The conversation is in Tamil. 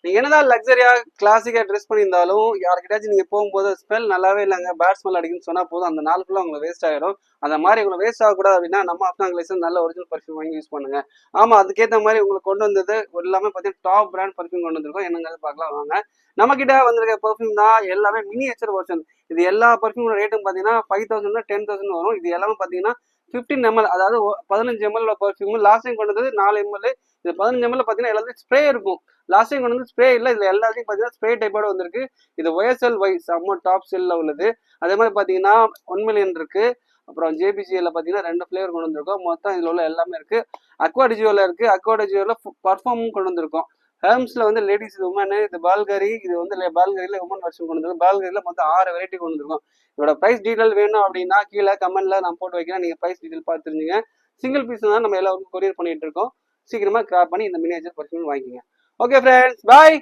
நீங்க என்னதான் லக்ஸரியா கிளாசிக்கா ட்ரெஸ் பண்ணியிருந்தாலும் யாருக்கிட்டாச்சும் நீங்க போகும்போது ஸ்மெல் நல்லாவே இல்லைங்க, பேட் ஸ்மெல் அடிக்குன்னு சொன்னா போதும், அந்த நாள் ஃபுல்லா உங்களுக்கு வேஸ்ட் ஆயிடும். அந்த மாதிரி உங்களுக்கு வேஸ்ட் ஆகக்கூடாது அப்படின்னா நம்ம அப்னாங்கிலேஸ் நல்ல ஒரிஜினல் பர்ஃப்யூம் வாங்கி யூஸ் பண்ணுங்க. ஆமா, அதுக்கேற்ற மாதிரி உங்களுக்கு கொண்டு வந்தது எல்லாமே பார்த்தீங்கன்னா டாப் பிராண்ட் பர்ஃப்யூம் கொண்டு வந்திருக்கோம். என்னங்கிறது பார்க்கலாம் வாங்க. நம்ம கிட்ட வந்திருக்க பர்ஃப்யூம் தான் எல்லாமே மினியேச்சர் வெர்ஷன். இது எல்லா பர்ஃப்யூமோட ரேட்டும் பார்த்தீங்கன்னா 5000 10,000 வரும். இது எல்லாமே பார்த்தீங்கன்னா 15 ml, அதாவது 15 ml பர்ஃப்யூம். லாஸ்ட் டைம் கொண்டு வந்தது 4 ml. இது 15 ml பார்த்தீங்கன்னா எல்லாத்தையும் ஸ்ப்ரே இருக்கும். லாஸ்ட் டைம் கொண்டு வந்து ஸ்ப்ரே இல்லை, இதுல எல்லாத்தையும் பார்த்தீங்கன்னா ஸ்ப்ரே டைப்போட வந்திருக்கு. இது OSL-Y செம்ம டாப் செல்ல உள்ளது. அதே மாதிரி பார்த்தீங்கன்னா 1 million இருக்கு. அப்புறம் JBCL பார்த்தீங்கன்னா 2 ஃபிளேவர் கொண்டு வந்திருக்கோம். மொத்தம் இதுல உள்ள எல்லாமே இருக்கு. அக்வாடிஜியோல இருக்கு. அக்வாடிஜியோல பர்ஃபார்மும் கொண்டு வந்திருக்கோம். ஹேம்ஸ்ல வந்து லேடிஸ், இது உமன், இது பால்கரி, இது வந்து பால்கரியில உமன் வெர்ஷன் கொண்டு வந்திருக்கோம். பால்கரியில மொத்தம் 6 வெரைட்டி கொண்டு வந்திருக்கோம். இதோட பிரைஸ் டீடைல் வேணும் அப்படின்னா கீழே கமெண்ட்ல நான் போட்டு வைக்கிறேன், நீங்க பிரைஸ் டீடைல் பார்த்து தெரிஞ்சுங்க. சிங்கிள் பீஸ் தான் நம்ம எல்லாருக்கும் கொரியர் பண்ணிட்டு இருக்கோம். சீக்கிரமா கிராப் பண்ணி இந்த மினியேச்சர் பர்ஃப்யூம் வாங்கிக்கங்க. ஓகே ஃப்ரெண்ட்ஸ், பாய்.